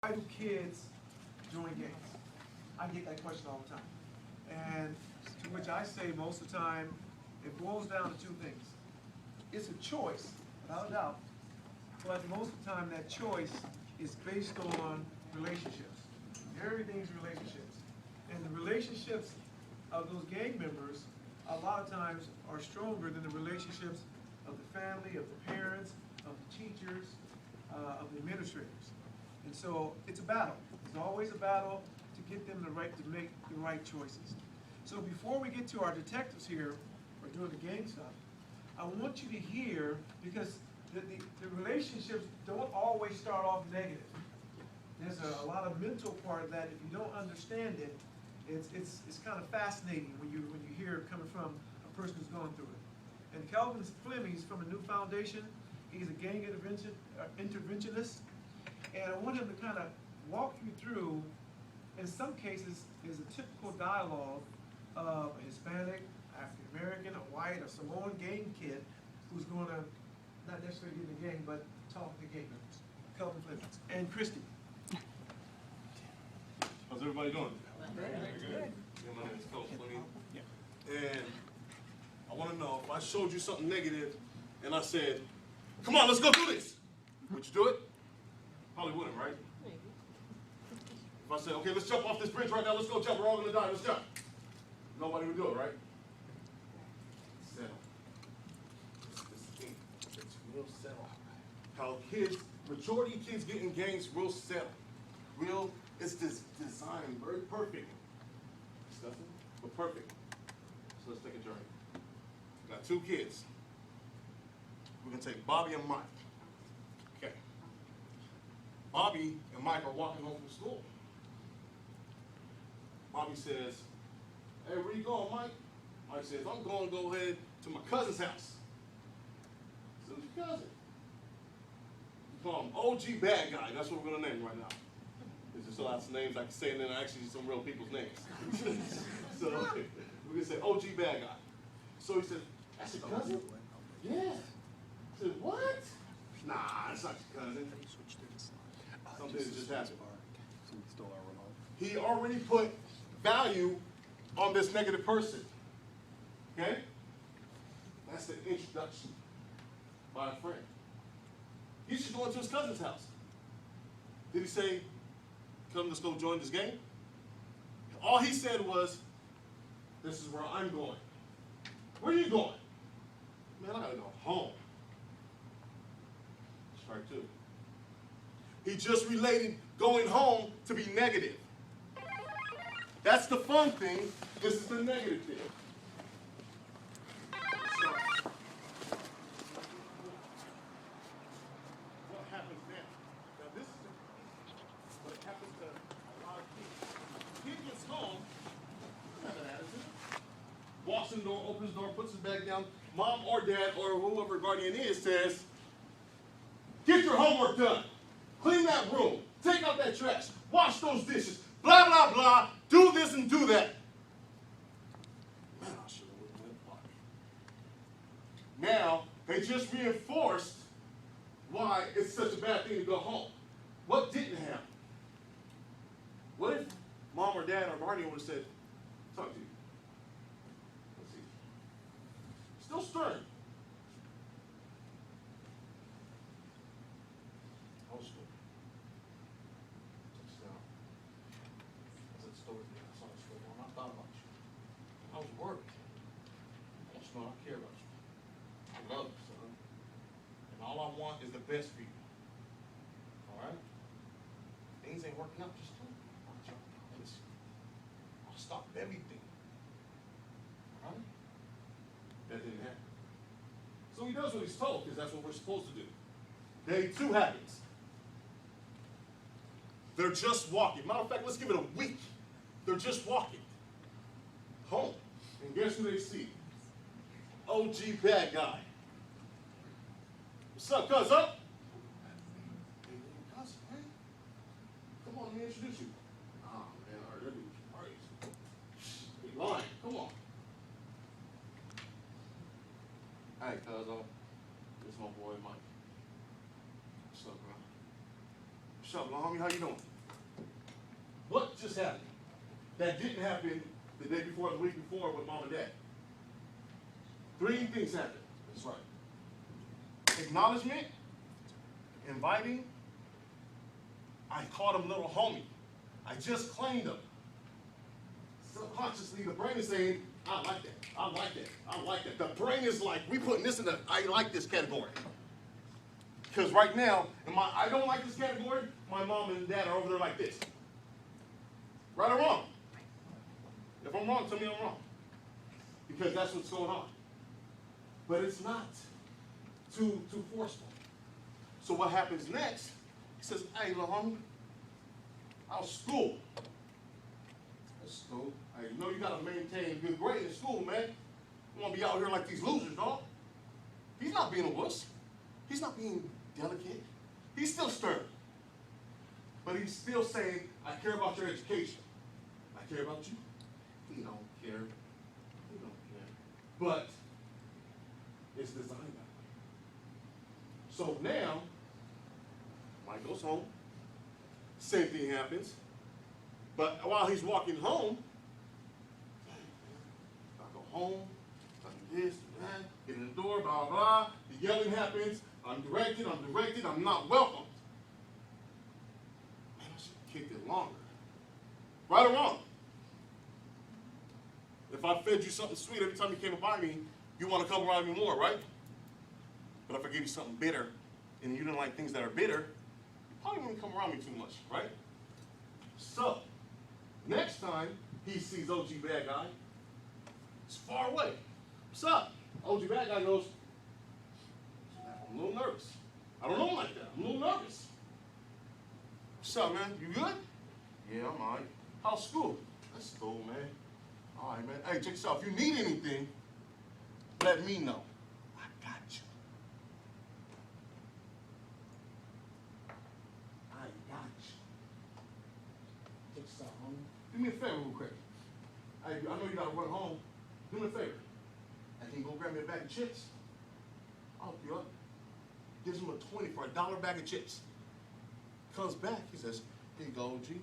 Why do kids join gangs? I get that question all the time. And to which I say most of the time, it boils down to two things. It's a choice, without a doubt, but most of the time that choice is based on relationships. Everything's relationships. And the relationships of those gang members a lot of times are stronger than the relationships of the family, of the parents, of the teachers, of the administrators. And so it's a battle. It's always a battle to get them to make the right choices. So before we get to our detectives here, or doing the gang stuff, I want you to hear, because the relationships don't always start off negative. There's a lot of mental part of that. If you don't understand it, it's kind of fascinating when you hear it coming from a person who's gone through it. And Kelvin Fleming is from a new foundation. He's a gang interventionist. And I want him to kind of walk you through, in some cases, is a typical dialogue of a Hispanic, African-American, a white, a Samoan gang kid who's going to, not necessarily get in the gang, but talk to gang members. Kelvin Fleming. And Christy. How's everybody doing? Very good. Yeah, my name is Coach Fleming. And I want to know, if I showed you something negative and I said, come on, let's go do this, would you do it? Probably wouldn't, right? Maybe. If I said, okay, let's jump off this bridge right now, let's go jump, we're all going to die, let's jump. Nobody would do it, right? Settle. It's real settle. How kids, majority of kids get in gangs real settle. Real, it's this designed, very perfect. It's nothing but perfect. So let's take a journey. We got two kids. We're going to take Bobby and Mike. Okay. Bobby and Mike are walking home from school. Bobby says, hey, where you going, Mike? Mike says, I'm going to go ahead to my cousin's house. So who's your cousin? We call him OG Bad Guy. That's what we're going to name right now. There's just lots of names I can say, and then actually some real people's names. So we're going to say OG Bad Guy. So he said, that's your cousin? Yeah. I said, what? Nah, that's not your cousin. Something just happened. He already put value on this negative person. Okay? That's the introduction by a friend. He's just going to his cousin's house. Did he say, come, let's go join this gang? All he said was, this is where I'm going. Where are you going? Man, I gotta go home. Strike two. He just related going home to be negative. That's the fun thing. This is the negative thing. So, what happens now? Now this is what happens to a lot of kids. Kid gets home, doesn't have an attitude. Walks in the door, opens the door, puts his bag down. Mom or dad or whoever guardian is says, get your homework done. Clean that room. Take out that trash. Wash those dishes. Blah, blah, blah. Do this and do that. Man, I should have looked at that. Now, they just reinforced why it's such a bad thing to go home. What didn't happen? What if mom or dad or guardian would have said, talk to you? Let's see. Still stern. Old school. Touchdown. I said story there. I saw the story. I thought about you. I was worried. I want you to know I care about you. I love you, son. And all I want is the best for you. All right? Things ain't working out, just tell me. I'll stop everything. All right? That didn't happen. So he does what he's told, because that's what we're supposed to do. Day two happens. They're just walking. Matter of fact, let's give it a week. They're just walking home. And guess who they see? OG Bad Guy. What's up, cuz? Up? Hey, cuz, man. Come on, let me introduce you. Ah, man, all right, that dude's crazy. He lying. Come on. Hey, cuz, this is my boy Mike. What's up, bro? What's up, little homie? How you doing? What just happened? That didn't happen the day before, the week before with mom and dad. 3 things happened. That's right. Acknowledgement, inviting. I called him little homie. I just claimed him. Subconsciously, the brain is saying, I like that, I like that, I like that. The brain is like, we putting this in the I like this category. Because right now, in my I don't like this category, my mom and dad are over there like this. Right or wrong? If I'm wrong, tell me I'm wrong. Because that's what's going on. But it's not too forceful. So what happens next, he says, hey, little homie, how's school? That's school. Hey, you know you gotta maintain a good grade in school, man. You wanna be out here like these losers, dog. He's not being a wuss. He's not being delicate. He's still stern. But he's still saying, I care about your education. I care about you. He don't care. He don't care. But it's designed that way. So now, Mike goes home. Same thing happens. But while he's walking home, I go home, I do this, do that, get in the door, blah, blah. The yelling happens. I'm directed, I'm not welcomed. Man, I should have kicked it longer. Right or wrong? If I fed you something sweet every time you came by me, you want to come around me more, right? But if I gave you something bitter, and you didn't like things that are bitter, you probably wouldn't come around me too much, right? So, next time he sees OG bad guy, it's far away. What's up? OG bad guy goes, I'm a little nervous. I don't know like that. I'm a little nervous. What's up, man? You good? Yeah, I'm all right. How's school? That's cool, man. All right, man. Hey, check this out. If you need anything, let me know. I got you. I got you. Check this out, homie. Do me a favor real quick. Hey, I know you got to run home. Do me a favor. I can go grab me a bag of chips. I'll hook you up. Gives him a 20 for a $1 bag of chips. Comes back, he says, here you go, OG.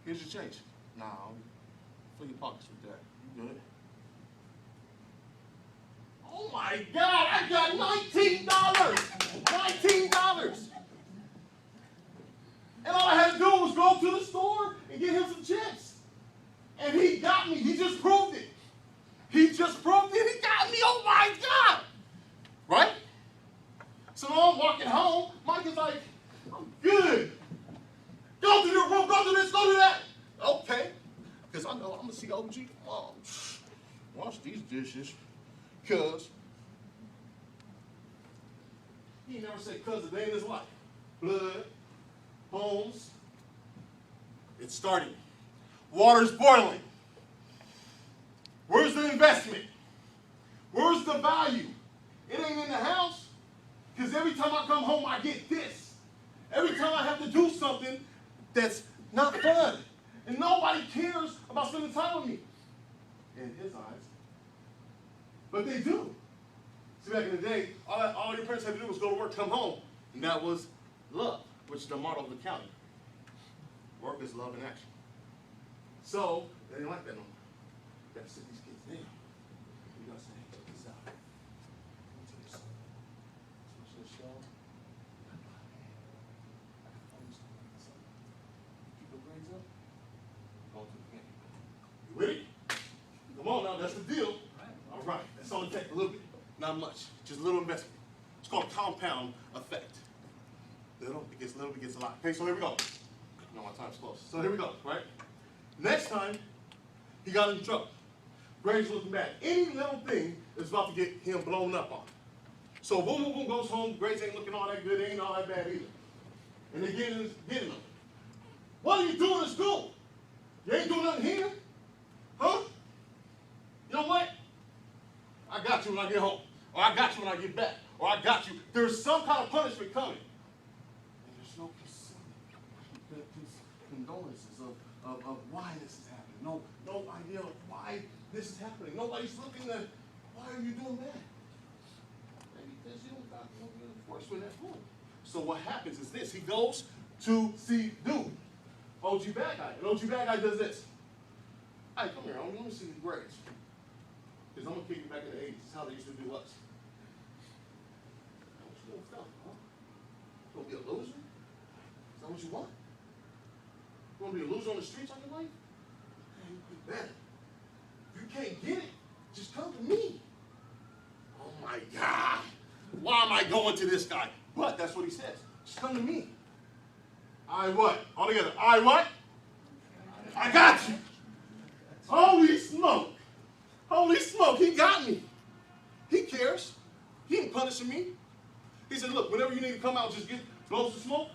Here's your change. Nah, fill your pockets with that. You good? Oh my God, I got $19! $19! And all I had to do was go to the store and get him some chips. And he got me, he just proved it. He just proved it, he got me, oh my God! Right? So now I'm walking home, Mike is like, I'm good. Go to your room, go to this, go to that. Okay. Because I know I'm going to see OG tomorrow. Wash these dishes. Because he never said cuz a day in his life. Blood, homes. It's starting. Water's boiling. Where's the investment? Where's the value? It ain't in the house. Because every time I come home, I get this. Every time I have to do something that's not fun. And nobody cares about spending time with me. In his eyes. But they do. See, back in the day, all your parents had to do was go to work, come home. And that was love, which is the motto of the county. Work is love in action. So, they didn't like that no more. You gotta sit these kids down. You gotta say, hey, check this out. Let me tell you something. Watch this show. Keep your grades up. Go to the camp. You with it? Come on now, that's the deal. All right, that's all it takes, a little bit. Not much, just a little investment. It's called compound effect. Little begets a lot. Okay, so here we go. No, my time's close. So here we go, right? Next time, he got in trouble. Grades looking bad. Any little thing is about to get him blown up on. So boom, boom, boom, goes home. Grades ain't looking all that good. They ain't all that bad either. And they getting him. What are you doing in school? You ain't doing nothing here? Huh? You know what? I got you when I get home. Or I got you when I get back. Or I got you. There's some kind of punishment coming. And there's no condolences of why this is happening. No idea of why this is happening. Nobody's looking at why are you doing that? Maybe because you don't got no enforcement at home. So what happens is this. He goes to see dude. OG bad guy. And OG bad guy does this. Hey, come here, homie. Let me see these grades. Because I'm going to kick you back in the 80s. This is how they used to do us. What you gonna feel, huh? You gonna be a loser? Is that what you want? You want to be a loser on the streets all your life? Man, you be better. If you can't get it, just come to me. Oh my God. Why am I going to this guy? But that's what he says. Just come to me. I what? All together. I what? I got you. Holy smoke. Holy smoke. He got me. He cares. He ain't punishing me. He said, look, whenever you need to come out, just blow some smoke.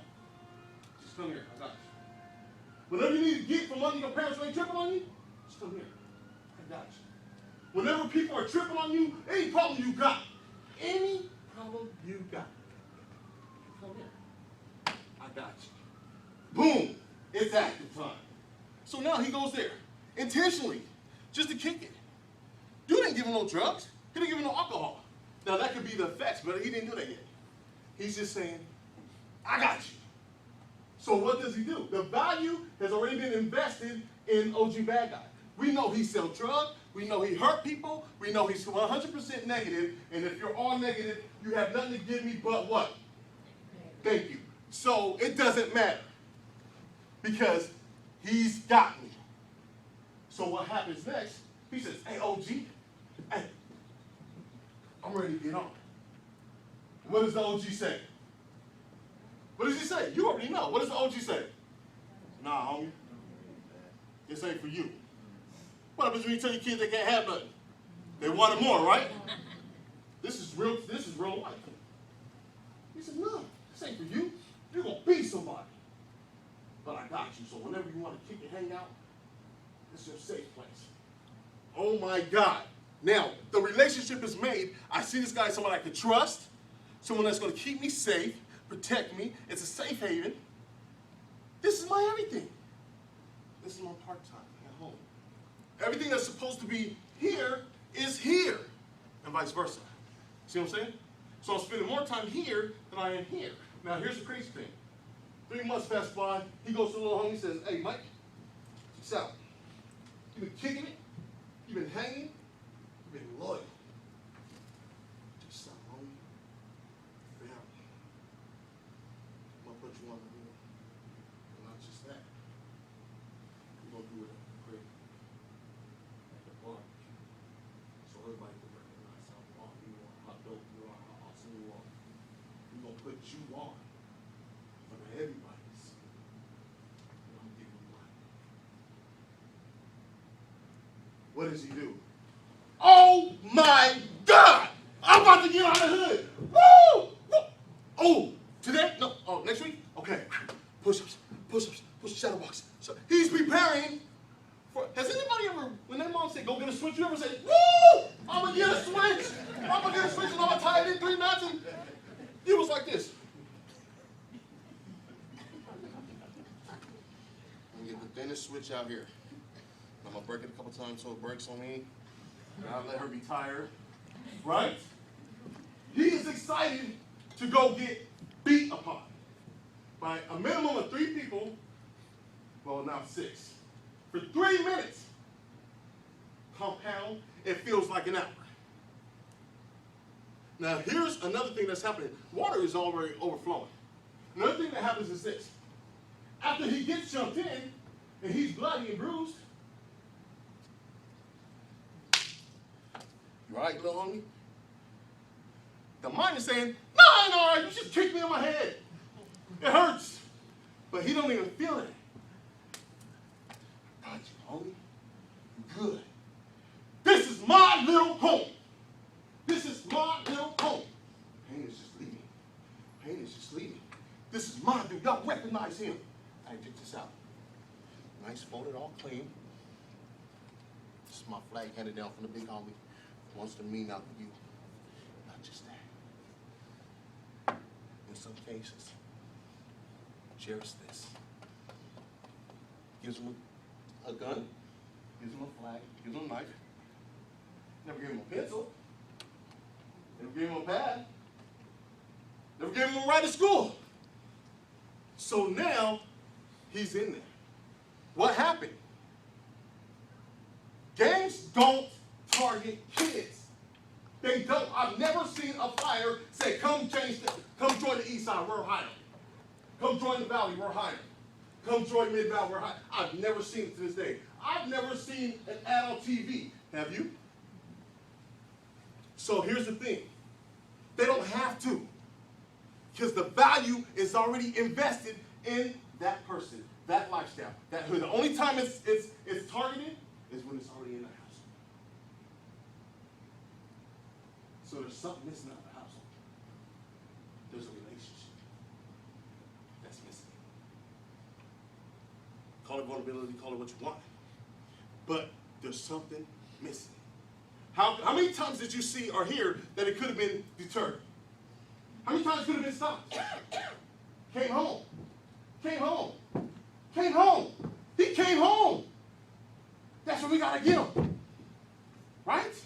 Just come here. I got you. Whenever you need to get from under your parents when they tripping on you, just come here. I got you. Whenever people are tripping on you, any problem you got, any problem you got, come here. I got you. Boom. It's active time. So now he goes there, intentionally, just to kick it. Dude didn't give him no drugs. He didn't give him no alcohol. Now that could be the effects, but he didn't do that yet. He's just saying, I got you. So what does he do? The value has already been invested in OG Bad Guy. We know he sells drugs. We know he hurt people. We know he's 100% negative. And if you're all negative, you have nothing to give me but what? Thank you. So it doesn't matter because he's got me. So what happens next? He says, hey, OG, hey, I'm ready to get on. What does the OG say? What does he say? You already know. What does the OG say? Nah, homie. This ain't for you. What happens when you tell your kids they can't have nothing? They want it more, right? This is real life. He said, no, this ain't for you. You're going to be somebody. But I got you. So whenever you want to kick and hang out, this is your safe place. Oh my God. Now, the relationship is made. I see this guy as someone I can trust, someone that's going to keep me safe, protect me. It's a safe haven. This is my everything. This is my part-time at home. Everything that's supposed to be here is here, and vice versa. See what I'm saying? So I'm spending more time here than I am here. Now, here's the crazy thing. 3 months pass by. He goes to the little homie and says, hey, Mike, check this out. You've been kicking it. You've been hanging. You've been loyal. Just stop, homie. Family. I'm going to put you on the wheel. And not just that. We're going to do it at the crib. At the bar. So everybody can recognize how long you are, how dope you are, how awesome you are. We're going to put you on. For everybody to see. And I'm giving you life. What does he do? Oh my God! I'm about to get out of the hood. Woo! Woo! Oh, today? No. Oh, next week? Okay. Push-ups, push-ups, push shadow box. So he's preparing for. Has anybody ever, when their mom said, "Go get a switch," you ever say, "Woo! I'm gonna get a switch. I'm gonna get a switch and I'm gonna tie it in 3 knots." And he was like this. I'm gonna get the thinnest switch out here. I'm gonna break it a couple times so it breaks on me. I'll let her be tired. Right? He is excited to go get beat upon by a minimum of 3 people, well, now 6, for 3 minutes. Compound, it feels like an hour. Now, here's another thing that's happening. Water is already overflowing. Another thing that happens is this. After he gets jumped in, and he's bloody and bruised, you all right, little homie? The mind is saying, no, I ain't all right. You just kicked me in my head. It hurts. But he don't even feel it. I got you, homie. You good. This is my little home. This is my little home. Pain is just leaving. Pain is just leaving. This is my dude. Y'all recognize him. Hey, check this out. Nice, folded, all clean. This is my flag handed down from the big homie. Wants to mean out to you. Not just that. In some cases, cherish this. Gives him a gun, gives him a flag, gives him a knife. Never gave him a pencil. Never gave him a pad. Never gave him a ride to school. So now, he's in there. What happened? Gangs don't target kids. They don't. I've never seen a flyer say, come join the East Side, we're hiring. Come join the Valley, we're hiring. Come join Mid-Valley, we're hiring. I've never seen it to this day. I've never seen an ad on TV. Have you? So here's the thing. They don't have to. Because the value is already invested in that person, that lifestyle, that hood. The only time it's targeted is when it's already in the house. So there's something missing out of the household. There's a relationship that's missing. Call it vulnerability, call it what you want. But there's something missing. How many times did you see or hear that it could have been deterred? How many times could have been stopped? Came home. Came home. Came home. He came home. That's what we got to get him. Right?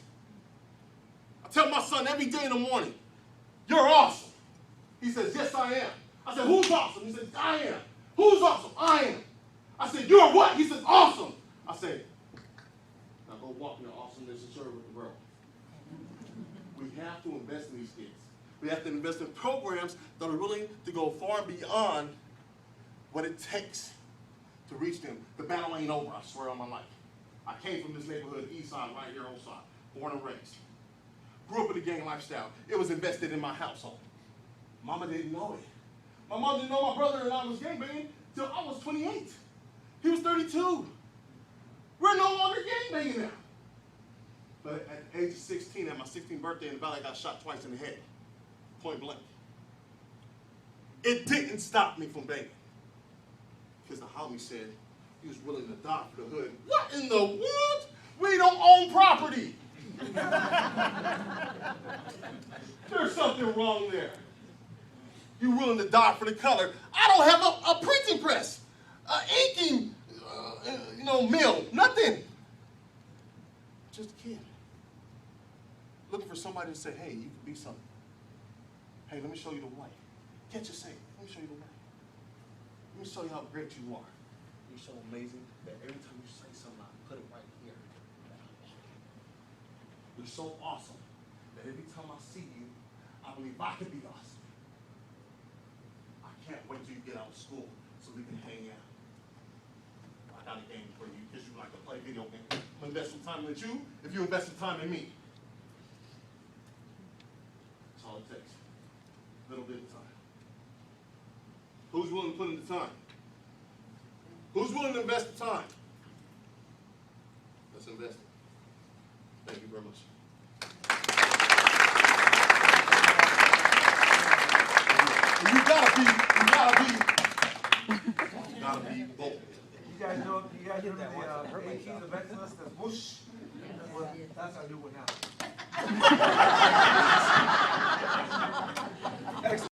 I tell my son every day in the morning, you're awesome. He says, yes, I am. I said, who's awesome? He says, I am. Who's awesome? I am. I said, you're what? He says, awesome. I said, now go walk in the awesomeness and serve with the world. We have to invest in these kids. We have to invest in programs that are willing to go far and beyond what it takes to reach them. The battle ain't over, I swear on my life. I came from this neighborhood, East Side, right here, Old Side, born and raised. Grew up in a gang lifestyle. It was invested in my household. Mama didn't know it. My mom didn't know my brother and I was gangbanging until I was 28. He was 32. We're no longer gangbanging now. But at the age of 16, at my 16th birthday in the Valley, I got shot twice in the head. Point blank. It didn't stop me from banging. Because the homie said he was willing to die for the hood. What in the world? We don't own property. There's something wrong there. You're willing to die for the color. I don't have a printing press, an inking, mill, nothing. Just a kid. Looking for somebody to say, hey, you can be something. Hey, let me show you the way. Can't you say, let me show you the way. Let me show you how great you are. You're so amazing that every time you say something, I put it right here. You're so awesome that every time I see you, I believe I could be awesome. I can't wait till you get out of school so we can hang out. I got a game for you because you like to play video games. I'm going to invest some time in you if you invest some time in me. That's all it takes. A little bit of time. Who's willing to put in the time? Who's willing to invest the time? Let's invest it. Thank you very much. You gotta be bold. You guys know the 8 keys of excellence, the whoosh. That's our new one now.